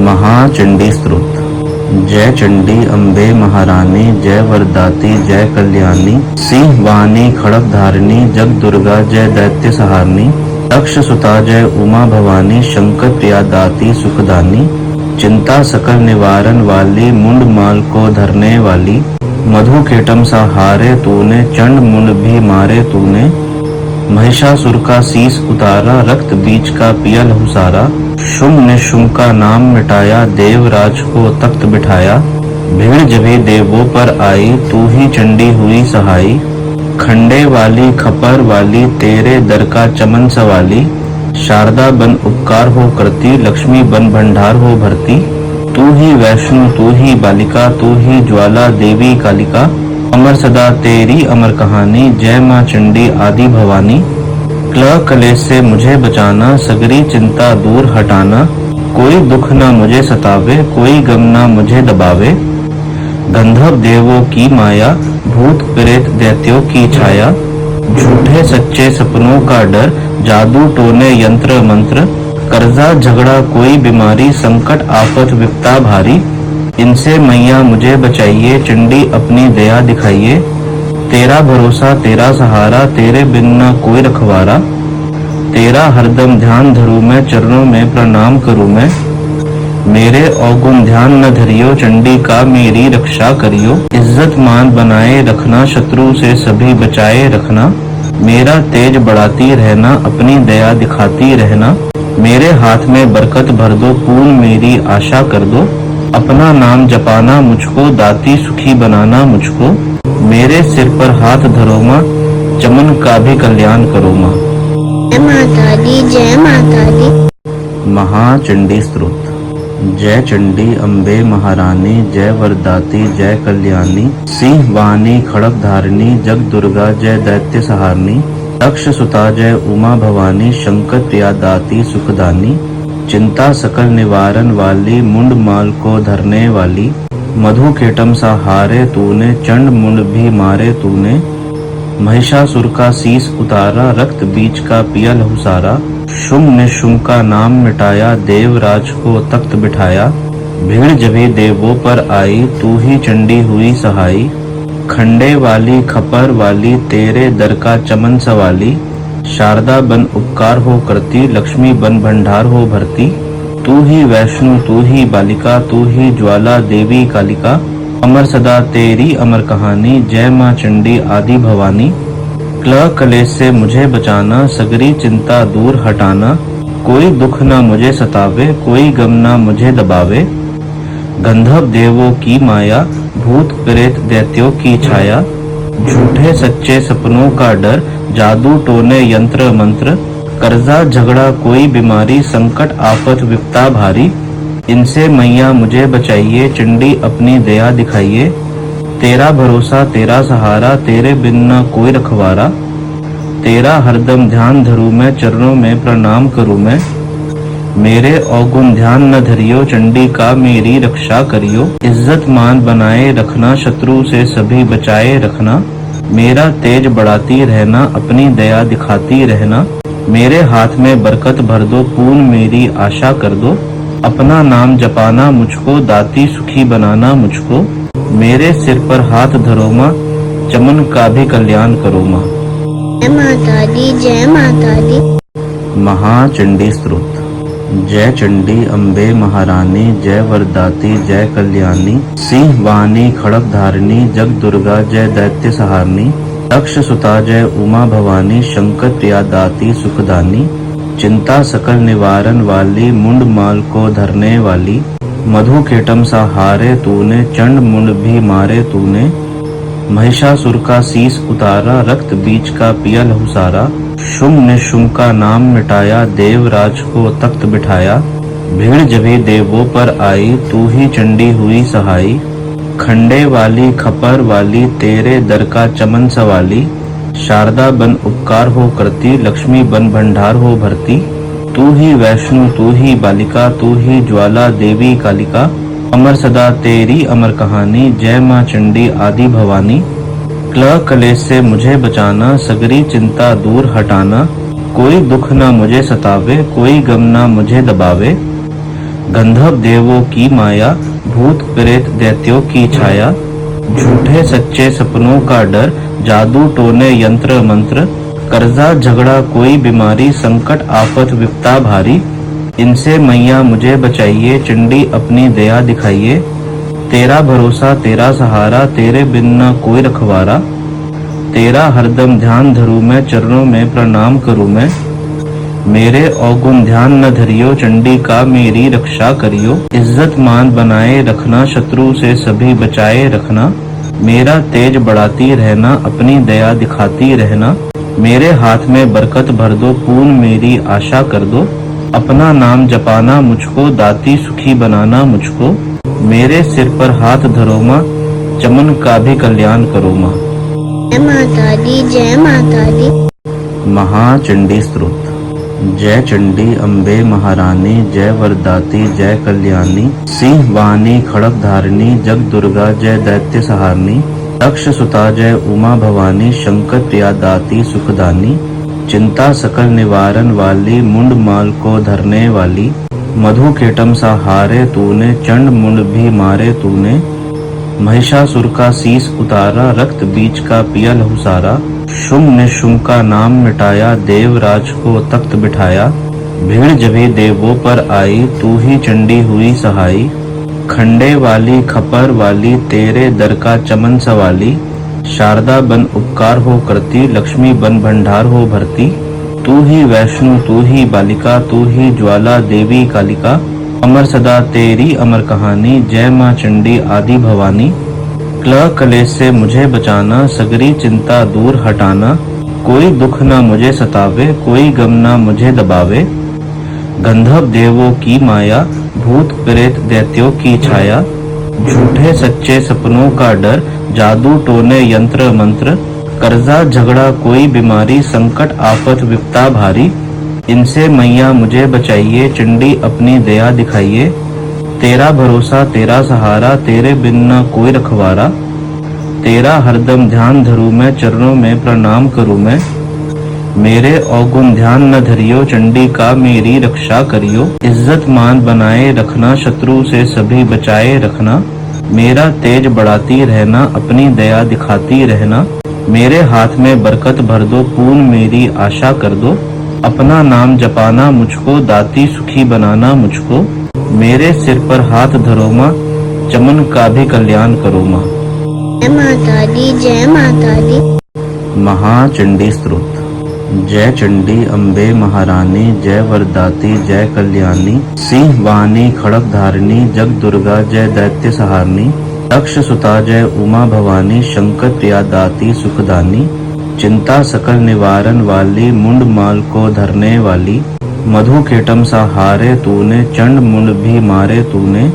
महाचंडी स्तोत्र। जय चंडी अम्बे महारानी, जय वरदाती जय कल्याणी, सिंह वाहनी खड़ग धारिणी, जग दुर्गा जय दैत्य सहारणी, दक्ष सुता जय उमा भवानी, शंकर प्रिया दाती सुखदानी, चिंता सकल निवारण वाली, मुंड माल को धरने वाली, मधु केटम सा हारे तूने, चंड मुंड भी मारे तूने, महिषासुर का शीस उतारा, रक्त बीज का पिया लहू सारा, शुंभ ने शुंभ का नाम मिटाया, देवराज को तख्त बिठाया, भीड़ जभी देवों पर आई, तू ही चंडी हुई सहाई, खंडे वाली खपर वाली, तेरे दर का चमन सवाली, शारदा बन उपकार हो करती, लक्ष्मी बन भंडार हो भरती, तू ही वैष्णु तू ही बालिका, तू ही ज्वाला देवी कालिका, अमर सदा तेरी अमर कहानी, जय माँ चंडी आदि भवानी, क्लह कलेश से मुझे बचाना, सगरी चिंता दूर हटाना, कोई दुख न मुझे सतावे, कोई गम न मुझे दबावे, गंधर्व देवों की माया, भूत प्रेत दैत्यों की छाया, झूठे सच्चे सपनों का डर, जादू टोने यंत्र मंत्र, कर्जा झगड़ा कोई बीमारी, संकट आफत विपता भारी, इनसे मैया मुझे बचाइए, चंडी अपनी दया दिखाइए, तेरा भरोसा तेरा सहारा, तेरे बिन न कोई रखवारा, तेरा हरदम ध्यान धरूं मैं, चरणों में प्रणाम करूं मैं, मेरे अवगुण ध्यान न धरियो, चंडी का मेरी रक्षा करियो, इज्जत मान बनाए रखना, शत्रु से सभी बचाए रखना, मेरा तेज बढ़ाती रहना, अपनी दया दिखाती रहना, मेरे हाथ में बरकत भर दो, पूर्ण मेरी आशा कर दो, अपना नाम जपाना मुझको, दाती सुखी बनाना मुझको, मेरे सिर पर हाथ धरो माँ, चमन का भी कल्याण करो माँ। जय माता दी, जय माता दी। महाचंडी स्तोत्र। जय चंडी अम्बे महारानी, जय वरदाती जय कल्याणी, सिंह वाहनी खड़ग धारिणी, जग दुर्गा जय दैत्य सहारणी, दक्ष सुता जय उमा भवानी, शंकर प्रिया दाती सुखदानी, चिंता सकल निवारण वाली, मुंड माल को धरने वाली, मधु केटम सा हारे तूने, चंड मुंड भी मारे तूने, महिषासुर का शीस उतारा, रक्त बीज का पिया लहू सारा, शुंभ ने शुंभ का नाम मिटाया, देवराज को तख्त बिठाया, भीड़ जभी देवों पर आई, तू ही चंडी हुई सहाई, खंडे वाली खपर वाली, तेरे दर का चमन सवाली, शारदा बन उपकार हो करती, लक्ष्मी बन भंडार हो भरती, तू ही वैष्णु तू ही बालिका, तू ही ज्वाला देवी कालिका, अमर सदा तेरी अमर कहानी, जय माँ चंडी आदि भवानी, क्लह कलेश से मुझे बचाना, सगरी चिंता दूर हटाना, कोई दुख न मुझे सतावे, कोई गम न मुझे दबावे, गंधर्व देवों की माया, भूत प्रेत दैत्यों की छाया, झूठे सच्चे सपनों का डर, जादू टोने यंत्र मंत्र, कर्जा झगड़ा कोई बीमारी, संकट आफत विपता भारी, इनसे मैया मुझे बचाइए, चंडी अपनी दया दिखाइए, तेरा भरोसा तेरा सहारा, तेरे बिन न कोई रखवारा, तेरा हरदम ध्यान धरूं मैं, चरणों में प्रणाम करूं मैं, मेरे अवगुण ध्यान न धरियो, चंडी का मेरी रक्षा करियो, इज्जत मान बनाए रखना, शत्रु से सभी बचाए रखना, मेरा तेज बढ़ाती रहना, अपनी दया दिखाती रहना, मेरे हाथ में बरकत भर दो, पूर्ण मेरी आशा कर दो, अपना नाम जपाना मुझको, दाती सुखी बनाना मुझको, मेरे सिर पर हाथ धरो माँ, चमन का भी कल्याण करो माँ। जय माता दी, जय माता दी। महाचंडी स्तोत्र। जय चंडी अम्बे महारानी, जय वरदाती जय कल्याणी, सिंह वाहनी खड़ग धारिणी, जग दुर्गा जय दैत्य सहारणी, दक्ष सुता जय उमा भवानी, शंकर प्रिया दाती सुखदानी, चिंता सकल निवारण वाली, मुंड माल को धरने वाली, मधु केटम सा हारे तूने, चंड मुंड भी मारे तूने, महिषासुर का शीस उतारा, रक्त बीज का पिया लहू सारा, शुंभ ने शुंभ का नाम मिटाया, देवराज को तख्त बिठाया, भीड़ जभी देवों पर आई, तू ही चंडी हुई सहाई, खंडे वाली खपर वाली, तेरे दर का चमन सवाली, शारदा बन उपकार हो करती, लक्ष्मी बन भंडार हो भरती, तू ही वैष्णु तू ही बालिका, तू ही ज्वाला देवी कालिका, अमर सदा तेरी अमर कहानी, जय माँ चंडी आदि भवानी, क्लह कलेश से मुझे बचाना, सगरी चिंता दूर हटाना, कोई दुख न मुझे सतावे, कोई गम न मुझे दबावे, गंधर्व देवों की माया, भूत प्रेत दैत्यों की छाया, झूठे सच्चे सपनों का डर, जादू टोने यंत्र मंत्र, कर्जा झगड़ा कोई बीमारी, संकट आफत विपता भारी, इनसे मैया मुझे बचाइए, चंडी अपनी दया दिखाइए। तेरा भरोसा तेरा सहारा, तेरे बिन न कोई रखवारा, तेरा हरदम ध्यान धरूं मैं, चरणों में प्रणाम करूं मैं। मेरे अवगुण ध्यान न धरियो, चंडी का मेरी रक्षा करियो। इज्जत मान बनाए रखना, शत्रु से सभी बचाए रखना। मेरा तेज बढ़ाती रहना, अपनी दया दिखाती रहना। मेरे हाथ में बरकत भर दो, पूर्ण मेरी आशा कर दो। अपना नाम जपाना मुझको, दाती सुखी बनाना मुझको। मेरे सिर पर हाथ धरो माँ, चमन का भी कल्याण करो माँ। जय माता दी, जय माता दी। महाचंडी स्तोत्र। जय चंडी अम्बे महारानी, जय वरदाती जय कल्याणी। सिंह वाणी खड़ग धारिणी, जग दुर्गा जय दैत्य सहारणी। दक्ष सुता जय उमा भवानी, शंकर प्रिया दाती सुखदानी। चिंता सकल निवारण वाली, मुंड माल को धरने वाली। मधु केटम सा हारे तूने, चंड मुंड भी मारे तूने। महिषासुर का शीस उतारा, रक्त बीज का पिया लहू सारा। शुंभ ने शुंभ का नाम मिटाया, देवराज को तख्त बिठाया। भीड़ जभी देवों पर आई, तू ही चंडी हुई सहाई। खंडे वाली खपर वाली, तेरे दर का चमन सवाली। शारदा बन उपकार हो करती, लक्ष्मी बन भंडार हो भरती। तू ही वैष्णु तू ही बालिका, तू ही ज्वाला देवी कालिका। अमर सदा तेरी अमर कहानी, जय माँ चंडी आदि भवानी। क्ल कलेश से मुझे बचाना, सगरी चिंता दूर हटाना। कोई दुख न मुझे सतावे, कोई गम न मुझे दबावे। गंधर्व देवों की माया, भूत प्रेत दैत्यों की छाया। झूठे सच्चे सपनों का डर, जादू टोने यंत्र मंत्र। कर्जा झगड़ा कोई बीमारी, संकट आफत विपता भारी। इनसे मैया मुझे बचाइए, चंडी अपनी दया दिखाइए। तेरा भरोसा तेरा सहारा, तेरे बिन न कोई रखवारा। तेरा हरदम ध्यान धरूं मैं, चरणों में प्रणाम करूं मैं। मेरे अवगुण ध्यान न धरियो, चंडी का मेरी रक्षा करियो। इज्जत मान बनाए रखना, शत्रु से सभी बचाए रखना। मेरा तेज बढ़ाती रहना, अपनी दया दिखाती रहना। मेरे हाथ में बरकत भर दो, पूर्ण मेरी आशा कर दो। अपना नाम जपाना मुझको, दाती सुखी बनाना मुझको। मेरे सिर पर हाथ धरो माँ, चमन का भी कल्याण करो माँ। जय माता दी, जय माता दी। महाचंडी स्तोत्र। जय चंडी अम्बे महारानी, जय वरदाती जय कल्याणी। सिंह वाणी खड़ग धारिणी, जग दुर्गा जय दैत्य सहारणी। दक्ष सुता जय उमा भवानी, शंकर प्रिया दाती सुखदानी। चिंता सकल निवारण वाली, मुंड माल को धरने वाली। मधु केटम सा हारे तूने, चंड मुंड भी मारे तूने।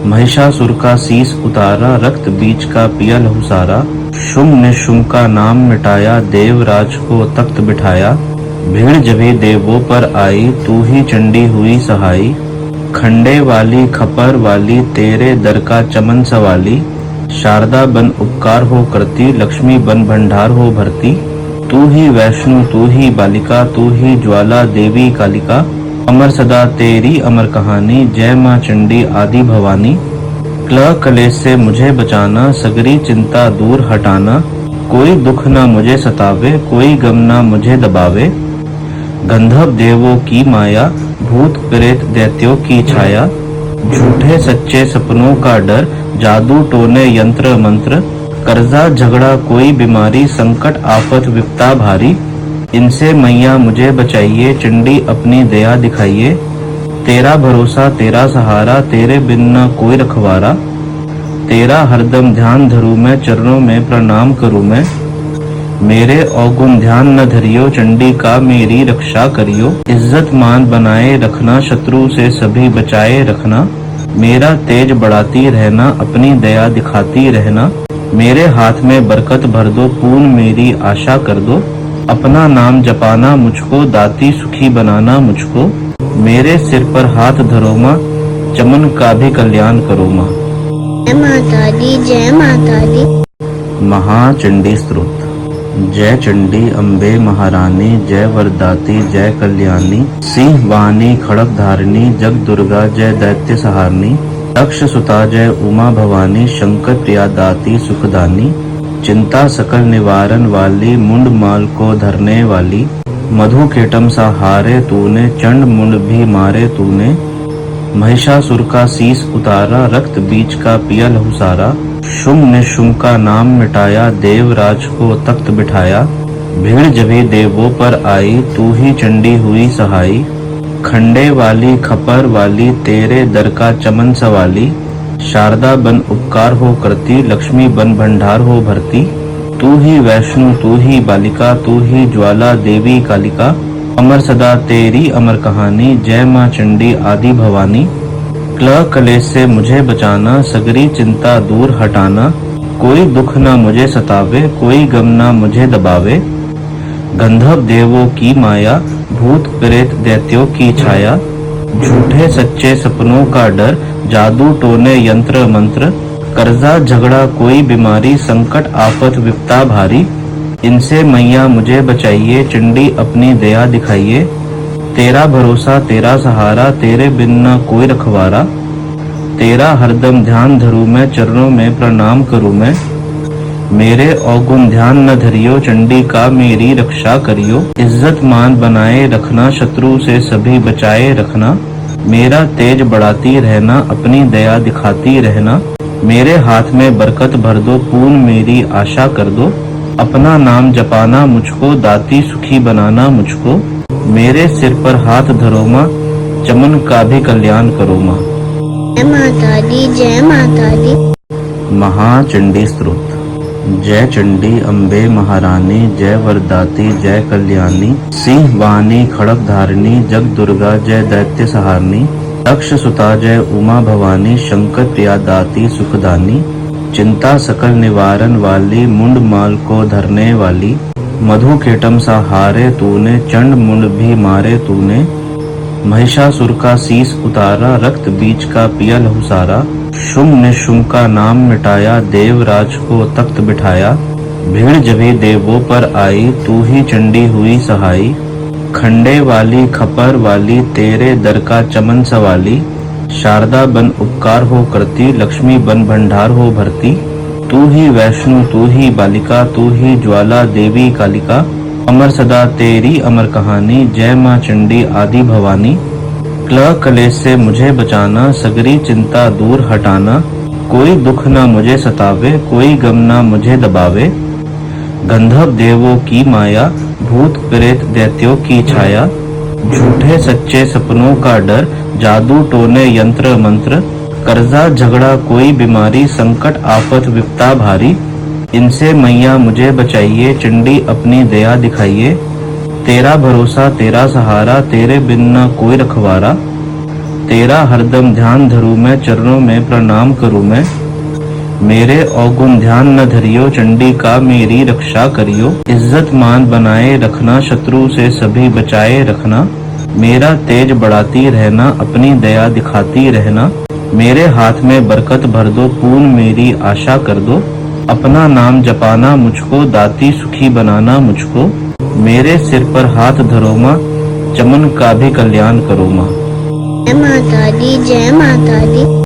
महिषासुर का शीस उतारा, रक्त बीज का पिया लहू सारा। शुंभ ने शुंभ का नाम मिटाया, देवराज को तख्त बिठाया। भीड़ जभी देवों पर आई, तू ही चंडी हुई सहाई। खंडे वाली खपर वाली, तेरे दर का चमन सवाली। शारदा बन उपकार हो करती, लक्ष्मी बन भंडार हो भरती। तू ही वैष्णु तू ही बालिका, तू ही ज्वाला देवी कालिका। अमर सदा तेरी अमर कहानी, जय माँ चंडी आदि भवानी। क्ल कलेश से मुझे बचाना, सगरी चिंता दूर हटाना। कोई दुख न मुझे सतावे, कोई गम न मुझे दबावे। गंधर्व देवों की माया, भूत प्रेत दैत्यों की छाया। झूठे सच्चे सपनों का डर, जादू टोने यंत्र मंत्र। कर्जा झगड़ा कोई बीमारी, संकट आफत विपता भारी। इनसे मैया मुझे बचाइए, चंडी अपनी दया दिखाइए। तेरा भरोसा तेरा सहारा, तेरे बिन न कोई रखवारा। तेरा हरदम ध्यान धरूं मैं, चरणों में प्रणाम करूं मैं। मेरे अवगुण ध्यान न धरियो, चंडी का मेरी रक्षा करियो। इज्जत मान बनाए रखना, शत्रु से सभी बचाए रखना। मेरा तेज बढ़ाती रहना, अपनी दया दिखाती रहना। मेरे हाथ में बरकत भर दो, पूर्ण मेरी आशा कर दो। अपना नाम जपाना मुझको, दाती सुखी बनाना मुझको। मेरे सिर पर हाथ धरो माँ, चमन का भी कल्याण करो माँ। जय माता दी, जय माता दी। महाचंडी स्तोत्र। जय चंडी अम्बे महारानी जय वरदाती जय कल्याणी सिंह वाहनी खड़ग धारिणी जग दुर्गा जय दैत्य सहारणी दक्ष सुता जय उमा भवानी शंकर प्रिया दाती सुखदानी चिंता सकल निवारण वाली मुंड माल को धरने वाली मधु केटम सा हारे तूने चंड मुंड भी मारे तूने महिषासुर का शीस उतारा रक्त बीज का पिया लहू सारा शुंभ ने शुंभ का नाम मिटाया देवराज को तख्त बिठाया भीड़ जभी देवों पर आई तू ही चंडी हुई सहाई खंडे वाली खपर वाली तेरे दर का चमन सवाली शारदा बन उपकार हो करती लक्ष्मी बन भंडार हो भरती तू ही वैष्णु तू ही बालिका तू ही ज्वाला देवी कालिका अमर सदा तेरी अमर कहानी जय माँ चंडी आदि भवानी क्ल कलेश से मुझे बचाना सगरी चिंता दूर हटाना कोई दुख न मुझे सतावे कोई गम न मुझे दबावे गंधर्व देवों की माया भूत प्रेत दैत्यों की छाया झूठे सच्चे सपनों का डर जादू टोने यंत्र मंत्र कर्जा झगड़ा कोई बीमारी संकट आफत विपता भारी इनसे मैया मुझे बचाइए चंडी अपनी दया दिखाइए तेरा भरोसा तेरा सहारा तेरे बिन न कोई रखवारा तेरा हरदम ध्यान धरूं मैं चरणों में प्रणाम करूं मैं मेरे अवगुण ध्यान न धरियो चंडी का मेरी रक्षा करियो इज्जत मान बनाए रखना शत्रु से सभी बचाए रखना मेरा तेज बढ़ाती रहना अपनी दया दिखाती रहना मेरे हाथ में बरकत भर दो पूर्ण मेरी आशा कर दो अपना नाम जपाना मुझको दाती सुखी बनाना मुझको मेरे सिर पर हाथ धरो माँ चमन का भी कल्याण करो माँ। जय माता दी जय माता दी। महाचंडी स्तोत्र। जय चंडी अम्बे महारानी जय वरदाती जय कल्याणी सिंह वाहनी खड़ग धारिणी जग दुर्गा जय दैत्य सहारणी दक्ष सुता जय उमा भवानी शंकर प्रिया दाती सुखदानी चिंता सकल निवारण वाली मुंड माल को धरने वाली मधु केटम सा हारे तूने चंड मुंड भी मारे तूने महिषासुर का शीस उतारा रक्त बीज का पिया लहू सारा शुंभ ने शुंभ का नाम मिटाया देवराज को तख्त बिठाया भीड़ जभी देवों पर आई तू ही चंडी हुई सहाई खंडे वाली खपर वाली तेरे दर का चमन सवाली शारदा बन उपकार हो करती लक्ष्मी बन भंडार हो भरती तू ही वैष्णु तू ही बालिका तू ही ज्वाला देवी कालिका अमर सदा तेरी अमर कहानी जय माँ चंडी आदि भवानी क्ल कलेश से मुझे बचाना सगरी चिंता दूर हटाना कोई दुख न मुझे सतावे कोई गम न मुझे दबावे गंधर्व देवों की माया भूत प्रेत दैत्यों की छाया झूठे सच्चे सपनों का डर जादू टोने यंत्र मंत्र कर्जा झगड़ा कोई बीमारी संकट आफत विपता भारी इनसे मैया मुझे बचाइए चंडी अपनी दया दिखाइए तेरा भरोसा तेरा सहारा तेरे बिन न कोई रखवारा तेरा हरदम ध्यान धरूं मैं चरणों में प्रणाम करूं मैं मेरे अवगुण ध्यान न धरियो चंडी का मेरी रक्षा करियो इज्जत मान बनाए रखना शत्रु से सभी बचाए रखना मेरा तेज बढ़ाती रहना अपनी दया दिखाती रहना मेरे हाथ में बरकत भर दो पूर्ण मेरी आशा कर दो अपना नाम जपाना मुझको दाती सुखी बनाना मुझको मेरे सिर पर हाथ धरो माँ चमन का भी कल्याण करो माँ। जय माता दी जय माता दी।